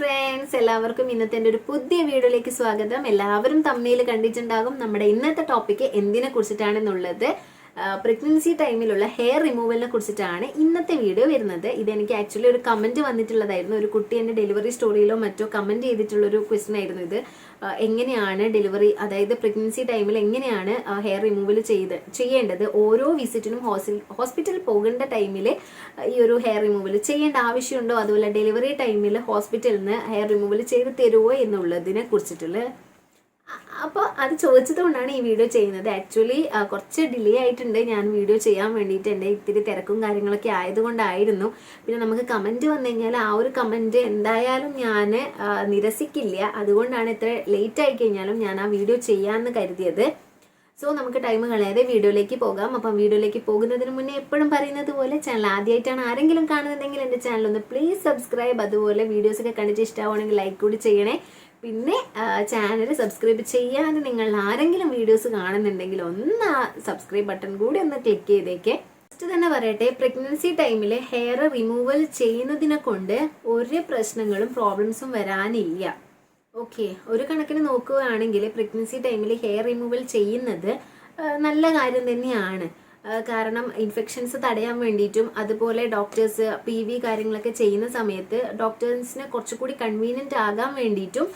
Friends, എല്ലാവർക്കും ഇന്നത്തെ എൻ്റെ ഒരു പുതിയ വീഡിയോയിലേക്ക് സ്വാഗതം. എല്ലാവരും തമ്മിൽ കണ്ടിട്ടുണ്ടാകും. നമ്മുടെ ഇന്നത്തെ ടോപ്പിക്ക് എന്തിനെ കുറിച്ചിട്ടാണെന്നുള്ളത് പ്രഗ്നൻസി ടൈമിലുള്ള ഹെയർ റിമൂവലിനെ കുറിച്ചിട്ടാണ് ഇന്നത്തെ വീഡിയോ വരുന്നത്. ഇതെനിക്ക് ആക്ച്വലി ഒരു കമൻറ്റ് വന്നിട്ടുള്ളതായിരുന്നു. ഒരു കുട്ടി എൻ്റെ ഡെലിവറി സ്റ്റോറിയിലോ മറ്റോ കമൻറ്റ് ചെയ്തിട്ടുള്ളൊരു ക്വസ്റ്റ്യൻ ആയിരുന്നു ഇത്. എങ്ങനെയാണ് ഡെലിവറി, അതായത് പ്രഗ്നൻസി ടൈമിൽ എങ്ങനെയാണ് ഹെയർ റിമൂവൽ ചെയ്യേണ്ടത്, ഓരോ വിസിറ്റിനും ഹോസ്പിറ്റലിൽ പോകേണ്ട ടൈമിൽ ഈ ഒരു ഹെയർ റിമൂവൽ ചെയ്യേണ്ട ആവശ്യമുണ്ടോ, അതുപോലെ ഡെലിവറി ടൈമിൽ ഹോസ്പിറ്റലിൽ നിന്ന് ഹെയർ റിമൂവൽ ചെയ്ത് തരുമോ എന്നുള്ളതിനെ കുറിച്ചിട്ടുള്ള അപ്പോൾ അത് ചോദിച്ചത് കൊണ്ടാണ് ഈ വീഡിയോ ചെയ്യുന്നത്. ആക്ച്വലി കുറച്ച് ഡിലേ ആയിട്ടുണ്ട് ഞാൻ വീഡിയോ ചെയ്യാൻ വേണ്ടിയിട്ട്. എൻ്റെ ഇത്തിരി തിരക്കും കാര്യങ്ങളൊക്കെ ആയതുകൊണ്ടായിരുന്നു. പിന്നെ നമുക്ക് കമൻറ്റ് വന്നു കഴിഞ്ഞാൽ ആ ഒരു കമൻറ്റ് എന്തായാലും ഞാൻ നിരസിക്കില്ല. അതുകൊണ്ടാണ് ഇത്ര ലേറ്റ് ആയി കഴിഞ്ഞാലും ഞാൻ ആ വീഡിയോ ചെയ്യാമെന്ന് കരുതിയത്. സോ നമുക്ക് ടൈം കളയാതെ വീഡിയോയിലേക്ക് പോകാം. അപ്പം വീഡിയോയിലേക്ക് പോകുന്നതിന് മുന്നേ എപ്പോഴും പറയുന്നത് പോലെ ചാനൽ ആദ്യമായിട്ടാണ് ആരെങ്കിലും കാണുന്നുണ്ടെങ്കിൽ എൻ്റെ ചാനലൊന്ന് പ്ലീസ് സബ്സ്ക്രൈബ്, അതുപോലെ വീഡിയോസൊക്കെ കണ്ടിട്ട് ഇഷ്ടമാണെങ്കിൽ ലൈക്ക് കൂടി ചെയ്യണേ. പിന്നെ ചാനൽ സബ്സ്ക്രൈബ് ചെയ്യാതെ നിങ്ങൾ ആരെങ്കിലും വീഡിയോസ് കാണുന്നുണ്ടെങ്കിൽ ഒന്ന് ആ സബ്സ്ക്രൈബ് ബട്ടൺ കൂടി ഒന്ന് ക്ലിക്ക് ചെയ്തേക്കേ. ഫസ്റ്റ് തന്നെ പറയട്ടെ, പ്രഗ്നൻസി ടൈമിൽ ഹെയർ റിമൂവൽ ചെയ്യുന്നതിനെ കൊണ്ട് ഒരു പ്രശ്നങ്ങളും പ്രോബ്ലംസും വരാനില്ല. ഓക്കെ, ഒരു കണക്കിന് നോക്കുകയാണെങ്കിൽ പ്രഗ്നൻസി ടൈമിൽ ഹെയർ റിമൂവൽ ചെയ്യുന്നത് നല്ല കാര്യം തന്നെയാണ്. കാരണം ഇൻഫെക്ഷൻസ് തടയാൻ വേണ്ടിയിട്ടും, അതുപോലെ ഡോക്ടേഴ്സ് PV കാര്യങ്ങളൊക്കെ ചെയ്യുന്ന സമയത്ത് ഡോക്ടേഴ്സിന് കുറച്ചുകൂടി കൺവീനിയൻ്റ് ആകാൻ വേണ്ടിയിട്ടും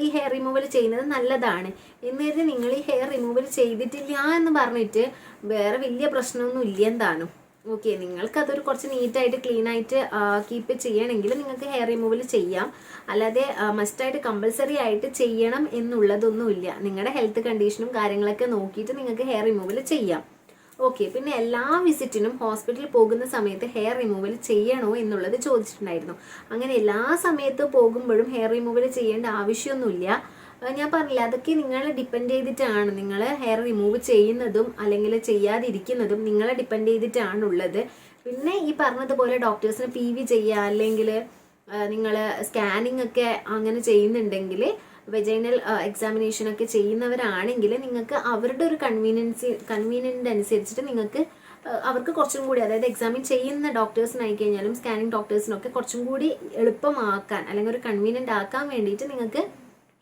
ഈ ഹെയർ റിമൂവൽ ചെയ്യുന്നത് നല്ലതാണ്. എന്നിട്ട് നിങ്ങൾ ഈ ഹെയർ റിമൂവൽ ചെയ്തിട്ടില്ല എന്ന് പറഞ്ഞിട്ട് വേറെ വലിയ പ്രശ്നമൊന്നും ഇല്ല എന്താണോ. ഓക്കെ, നിങ്ങൾക്കതൊരു കുറച്ച് നീറ്റായിട്ട് ക്ലീനായിട്ട് കീപ്പ് ചെയ്യണമെങ്കിൽ നിങ്ങൾക്ക് ഹെയർ റിമൂവൽ ചെയ്യാം. അല്ലാതെ മസ്റ്റായിട്ട് കമ്പൽസറി ആയിട്ട് ചെയ്യണം എന്നുള്ളതൊന്നുമില്ല. നിങ്ങളുടെ ഹെൽത്ത് കണ്ടീഷനും കാര്യങ്ങളൊക്കെ നോക്കിയിട്ട് നിങ്ങൾക്ക് ഹെയർ റിമൂവൽ ചെയ്യാം. ഓക്കെ, പിന്നെ എല്ലാ വിസിറ്റിനും ഹോസ്പിറ്റലിൽ പോകുന്ന സമയത്ത് ഹെയർ റിമൂവൽ ചെയ്യണോ എന്നുള്ളത് ചോദിച്ചിട്ടുണ്ടായിരുന്നു. അങ്ങനെ എല്ലാ സമയത്തും പോകുമ്പോഴും ഹെയർ റിമൂവൽ ചെയ്യേണ്ട ആവശ്യമൊന്നുമില്ല. ഞാൻ പറഞ്ഞില്ല, അതൊക്കെ നിങ്ങളെ ഡിപ്പെൻഡ് ചെയ്തിട്ടാണ്. നിങ്ങൾ ഹെയർ റിമൂവ് ചെയ്യുന്നതും അല്ലെങ്കിൽ ചെയ്യാതിരിക്കുന്നതും നിങ്ങളെ ഡിപ്പെൻഡ് ചെയ്തിട്ടാണുള്ളത്. പിന്നെ ഈ പറഞ്ഞതുപോലെ ഡോക്ടേഴ്സിന് PV ചെയ്യുക, അല്ലെങ്കിൽ നിങ്ങൾ സ്കാനിങ് ഒക്കെ അങ്ങനെ ചെയ്യുന്നുണ്ടെങ്കിൽ, വെജൈനൽ എക്സാമിനേഷനൊക്കെ ചെയ്യുന്നവരാണെങ്കിൽ നിങ്ങൾക്ക് അവരുടെ ഒരു കൺവീനിയൻ്റ് അനുസരിച്ചിട്ട് നിങ്ങൾക്ക് അവർക്ക് കുറച്ചും കൂടി, അതായത് എക്സാമിൻ ചെയ്യുന്ന ഡോക്ടേഴ്സിനായി കഴിഞ്ഞാലും സ്കാനിങ് ഡോക്ടേഴ്സിനൊക്കെ കുറച്ചും കൂടി എളുപ്പമാക്കാൻ അല്ലെങ്കിൽ ഒരു കൺവീനിയൻ്റ് ആക്കാൻ വേണ്ടിയിട്ട് നിങ്ങൾക്ക്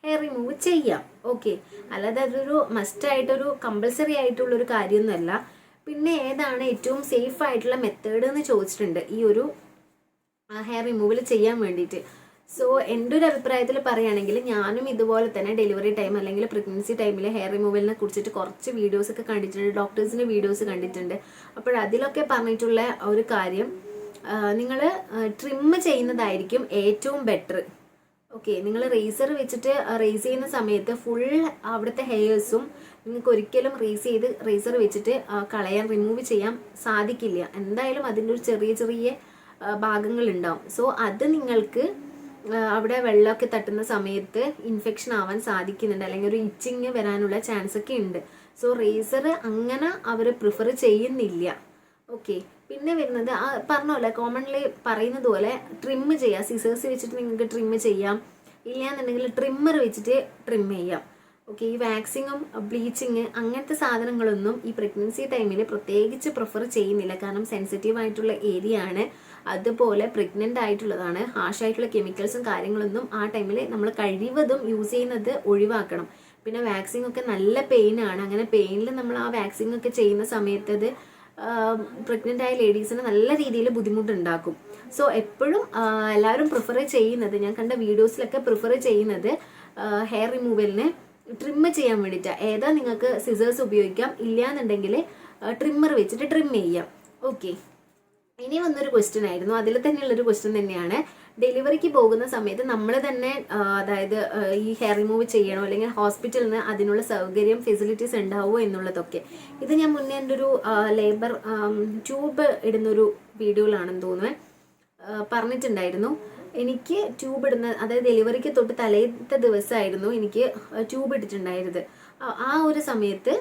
ഹെയർ റിമൂവ് ചെയ്യാം. ഓക്കെ, അല്ലാതെ അതൊരു മസ്റ്റായിട്ടൊരു കമ്പൽസറി ആയിട്ടുള്ളൊരു കാര്യമൊന്നുമല്ല. പിന്നെ ഏതാണ് ഏറ്റവും സേഫ് ആയിട്ടുള്ള മെത്തേഡ് എന്ന് ചോദിച്ചിട്ടുണ്ട് ഈ ഒരു ഹെയർ റിമൂവൽ ചെയ്യാൻ വേണ്ടിയിട്ട്. സോ എൻ്റെ ഒരു അഭിപ്രായത്തിൽ പറയുകയാണെങ്കിൽ, ഞാനും ഇതുപോലെ തന്നെ ഡെലിവറി ടൈം അല്ലെങ്കിൽ പ്രഗ്നൻസി ടൈമിൽ ഹെയർ റിമൂവലിനെ കുറിച്ചിട്ട് കുറച്ച് വീഡിയോസൊക്കെ കണ്ടിട്ടുണ്ട്, ഡോക്ടേഴ്സിൻ്റെ വീഡിയോസ് കണ്ടിട്ടുണ്ട്. അപ്പോൾ അതിലൊക്കെ പറഞ്ഞിട്ടുള്ള ഒരു കാര്യം, നിങ്ങൾ ട്രിം ചെയ്യുന്നതായിരിക്കും ഏറ്റവും ബെറ്റർ. ഓക്കെ, നിങ്ങൾ റേസർ വെച്ചിട്ട് റേസ് ചെയ്യുന്ന സമയത്ത് ഫുൾ അവിടുത്തെ ഹെയർസും നിങ്ങൾക്ക് ഒരിക്കലും റേസർ വെച്ചിട്ട് കളയാൻ, റിമൂവ് ചെയ്യാൻ സാധിക്കില്ല. എന്തായാലും അതിൻ്റെ ഒരു ചെറിയ ചെറിയ ഭാഗങ്ങളുണ്ടാവും. സോ അത് നിങ്ങൾക്ക് അവിടെ വെള്ളമൊക്കെ തട്ടുന്ന സമയത്ത് ഇൻഫെക്ഷൻ ആവാൻ സാധിക്കുന്നുണ്ട്, അല്ലെങ്കിൽ ഒരു ഇച്ചിങ് വരാനുള്ള ചാൻസ് ഒക്കെ ഉണ്ട്. സോ റേസർ അങ്ങനെ അവർ പ്രിഫർ ചെയ്യുന്നില്ല. ഓക്കെ, പിന്നെ വരുന്നത് പറഞ്ഞോലെ കോമൺലി പറയുന്നത് പോലെ ട്രിം ചെയ്യാം. സിസേഴ്സ് വെച്ചിട്ട് നിങ്ങൾക്ക് ട്രിം ചെയ്യാം, ഇല്ലയെന്നുണ്ടെങ്കിൽ ട്രിമ്മർ വെച്ചിട്ട് ട്രിം ചെയ്യാം. ഓക്കെ, ഈ വാക്സിങ്ങും ബ്ലീച്ചിങ് അങ്ങനത്തെ സാധനങ്ങളൊന്നും ഈ പ്രഗ്നൻസി ടൈമിൽ പ്രത്യേകിച്ച് പ്രിഫർ ചെയ്യുന്നില്ല. കാരണം സെൻസിറ്റീവ് ആയിട്ടുള്ള ഏരിയ ആണ്, അതുപോലെ പ്രഗ്നൻ്റ് ആയിട്ടുള്ളതാണ്. ഹാർഷായിട്ടുള്ള കെമിക്കൽസും കാര്യങ്ങളൊന്നും ആ ടൈമിൽ നമ്മൾ കഴിവതും യൂസ് ചെയ്യുന്നത് ഒഴിവാക്കണം. പിന്നെ വാക്സിൻ ഒക്കെ നല്ല പെയിനാണ്. അങ്ങനെ പെയിനിൽ നമ്മൾ ആ വാക്സിൻ ഒക്കെ ചെയ്യുന്ന സമയത്ത് അത് പ്രഗ്നൻ്റ് ആയ ലേഡീസിന് നല്ല രീതിയിൽ ബുദ്ധിമുട്ടുണ്ടാക്കും. സോ എപ്പോഴും എല്ലാവരും പ്രിഫർ ചെയ്യുന്നത്, ഞാൻ കണ്ട വീഡിയോസിലൊക്കെ പ്രിഫർ ചെയ്യുന്നത് ഹെയർ റിമൂവലിന് ട്രിം ചെയ്യാൻ വേണ്ടിയിട്ടാണ്. ഏതാ നിങ്ങൾക്ക് സിസേഴ്സ് ഉപയോഗിക്കാം, ഇല്ലയെന്നുണ്ടെങ്കിൽ ട്രിമ്മർ വെച്ചിട്ട് ട്രിം ചെയ്യാം. ഓക്കെ, ഇനി വന്നൊരു ക്വസ്റ്റ്യൻ ആയിരുന്നു, അതിൽ തന്നെയുള്ളൊരു ക്വസ്റ്റ്യൻ തന്നെയാണ്. ഡെലിവറിക്ക് പോകുന്ന സമയത്ത് നമ്മൾ തന്നെ അതായത് ഈ ഹെയർ റിമൂവ് ചെയ്യണോ, അല്ലെങ്കിൽ ഹോസ്പിറ്റലിൽ നിന്ന് അതിനുള്ള സൗകര്യം ഫെസിലിറ്റീസ് ഉണ്ടാവുമോ എന്നുള്ളതൊക്കെ. ഇത് ഞാൻ മുന്നേ എൻ്റെ ഒരു ലേബർ ട്യൂബ് ഇടുന്നൊരു വീഡിയോയിലാണെന്ന് തോന്നുന്നത് പറഞ്ഞിട്ടുണ്ടായിരുന്നു. എനിക്ക് ട്യൂബ് ഇടുന്ന, അതായത് ഡെലിവറിക്ക് തൊട്ട് തലേത്തെ ദിവസമായിരുന്നു എനിക്ക് ട്യൂബ് ഇട്ടിട്ടുണ്ടായിരുന്നത്. ആ ഒരു സമയത്ത്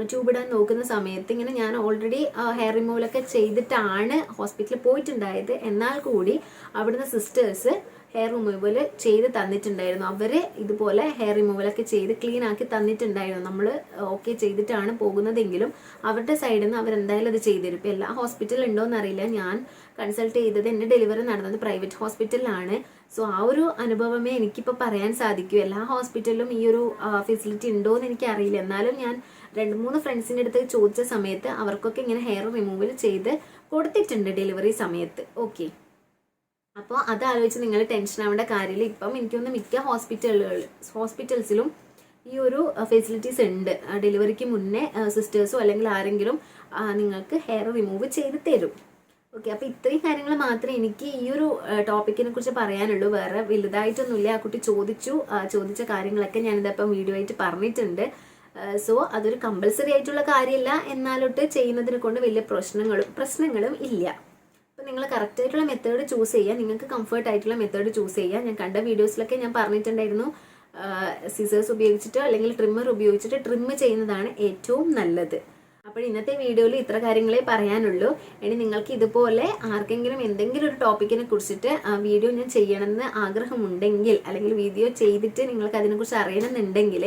ട്യൂബ് ഇടാൻ നോക്കുന്ന സമയത്ത് ഇങ്ങനെ ഞാൻ ഓൾറെഡി ഹെയർ റിമൂവലൊക്കെ ചെയ്തിട്ടാണ് ഹോസ്പിറ്റലിൽ പോയിട്ടുണ്ടായത്. എന്നാൽ കൂടി അവിടുന്ന് സിസ്റ്റേഴ്സ് ഹെയർ റിമൂവൽ ചെയ്ത് തന്നിട്ടുണ്ടായിരുന്നു. അവർ ഇതുപോലെ ഹെയർ റിമൂവലൊക്കെ ചെയ്ത് ക്ലീൻ ആക്കി തന്നിട്ടുണ്ടായിരുന്നു. നമ്മൾ ഓക്കെ ചെയ്തിട്ടാണ് പോകുന്നതെങ്കിലും അവരുടെ സൈഡിൽ നിന്ന് അവരെന്തായാലും അത് ചെയ്തു തരും. ഇപ്പോൾ എല്ലാ ഹോസ്പിറ്റലിൽ ഉണ്ടോയെന്ന് അറിയില്ല. ഞാൻ കൺസൾട്ട് ചെയ്തത്, എൻ്റെ ഡെലിവറി നടന്നത് പ്രൈവറ്റ് ഹോസ്പിറ്റലിലാണ്. സോ ആ ഒരു അനുഭവമേ എനിക്കിപ്പോൾ പറയാൻ സാധിക്കൂ. എല്ലാ ഹോസ്പിറ്റലിലും ഈ ഒരു ഫെസിലിറ്റി ഉണ്ടോ എന്ന് എനിക്കറിയില്ല. എന്നാലും ഞാൻ 2-3 ഫ്രണ്ട്സിൻ്റെ അടുത്ത് ചോദിച്ച സമയത്ത് അവർക്കൊക്കെ ഇങ്ങനെ ഹെയർ റിമൂവൽ ചെയ്ത് കൊടുത്തിട്ടുണ്ട് ഡെലിവറി സമയത്ത്. ഓക്കെ, അപ്പോൾ അതാലോചിച്ച് നിങ്ങൾ ടെൻഷൻ ആവേണ്ട കാര്യമില്ല. ഇപ്പം എനിക്കൊന്ന് മിക്ക ഹോസ്പിറ്റൽസിലും ഈ ഒരു ഫെസിലിറ്റീസ് ഉണ്ട്. ഡെലിവറിക്ക് മുന്നേ സിസ്റ്റേഴ്സോ അല്ലെങ്കിൽ ആരെങ്കിലും നിങ്ങൾക്ക് ഹെയർ റിമൂവ് ചെയ്ത് തരും. ഓക്കെ, അപ്പോൾ ഇത്രയും കാര്യങ്ങൾ മാത്രമേ എനിക്ക് ഈ ഒരു ടോപ്പിക്കിനെ കുറിച്ച് പറയാനുള്ളൂ. വേറെ വലുതായിട്ടൊന്നുമില്ല. ആ കുട്ടി ചോദിച്ച കാര്യങ്ങളൊക്കെ ഞാനിതപ്പം വീഡിയോ ആയിട്ട് പറഞ്ഞിട്ടുണ്ട്. സോ അതൊരു കമ്പൽസറി ആയിട്ടുള്ള കാര്യമില്ല, എന്നാലൊട്ട് ചെയ്യുന്നതിനെ കൊണ്ട് വലിയ പ്രശ്നങ്ങളും ഇല്ല. അപ്പോൾ നിങ്ങൾ കറക്റ്റ് ആയിട്ടുള്ള മെത്തേഡ് ചൂസ് ചെയ്യുക, നിങ്ങൾക്ക് കംഫർട്ട് ആയിട്ടുള്ള മെത്തേഡ് ചൂസ് ചെയ്യുക. ഞാൻ കണ്ട വീഡിയോസിലൊക്കെ ഞാൻ പറഞ്ഞിട്ടുണ്ടായിരുന്നു, സിസേഴ്സ് ഉപയോഗിച്ചിട്ടോ അല്ലെങ്കിൽ ട്രിമ്മർ ഉപയോഗിച്ചിട്ട് ട്രിം ചെയ്യുന്നതാണ് ഏറ്റവും നല്ലത്. അപ്പോൾ ഇന്നത്തെ വീഡിയോയിൽ ഇത്ര കാര്യങ്ങളെ പറയാനുള്ളൂ. ഇനി നിങ്ങൾക്ക് ഇതുപോലെ ആർക്കെങ്കിലും എന്തെങ്കിലും ഒരു ടോപ്പിക്കിനെ കുറിച്ചിട്ട് വീഡിയോ ഞാൻ ചെയ്യണമെന്ന് ആഗ്രഹമുണ്ടെങ്കിൽ, അല്ലെങ്കിൽ വീഡിയോ ചെയ്തിട്ട് നിങ്ങൾക്ക് അതിനെക്കുറിച്ച് അറിയണമെന്നുണ്ടെങ്കിൽ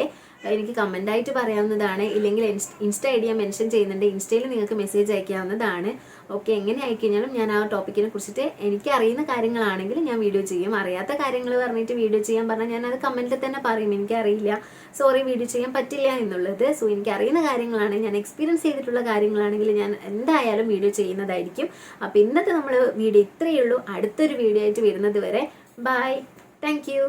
എനിക്ക് കമൻ്റായിട്ട് പറയാവുന്നതാണ്. ഇല്ലെങ്കിൽ ഇൻസ്റ്റ ഐ ഡി ഞാൻ മെൻഷൻ ചെയ്യുന്നുണ്ട്, ഇൻസ്റ്റയിൽ നിങ്ങൾക്ക് മെസ്സേജ് അയക്കാവുന്നതാണ്. ഓക്കെ, എങ്ങനെ അയക്കഴിഞ്ഞാലും ഞാൻ ആ ടോപ്പിക്കിനെ കുറിച്ചിട്ട് എനിക്ക് അറിയുന്ന കാര്യങ്ങളാണെങ്കിൽ ഞാൻ വീഡിയോ ചെയ്യും. അറിയാത്ത കാര്യങ്ങൾ പറഞ്ഞിട്ട് വീഡിയോ ചെയ്യാൻ പറഞ്ഞാൽ ഞാൻ അത് കമൻറ്റിൽ തന്നെ പറയും, എനിക്കറിയില്ല, സോറി വീഡിയോ ചെയ്യാൻ പറ്റില്ല എന്നുള്ളത്. സോ എനിക്ക് അറിയുന്ന കാര്യങ്ങളാണ്, ഞാൻ എക്സ്പീരിയൻസ് ചെയ്തിട്ടുള്ള കാര്യങ്ങളാണെങ്കിൽ ഞാൻ എന്തായാലും വീഡിയോ ചെയ്യുന്നതായിരിക്കും. അപ്പോൾ ഇന്നത്തെ നമ്മൾ വീഡിയോ ഇത്രയേ ഉള്ളൂ. അടുത്തൊരു വീഡിയോ ആയിട്ട് വരുന്നത് വരെ ബൈ, താങ്ക് യു.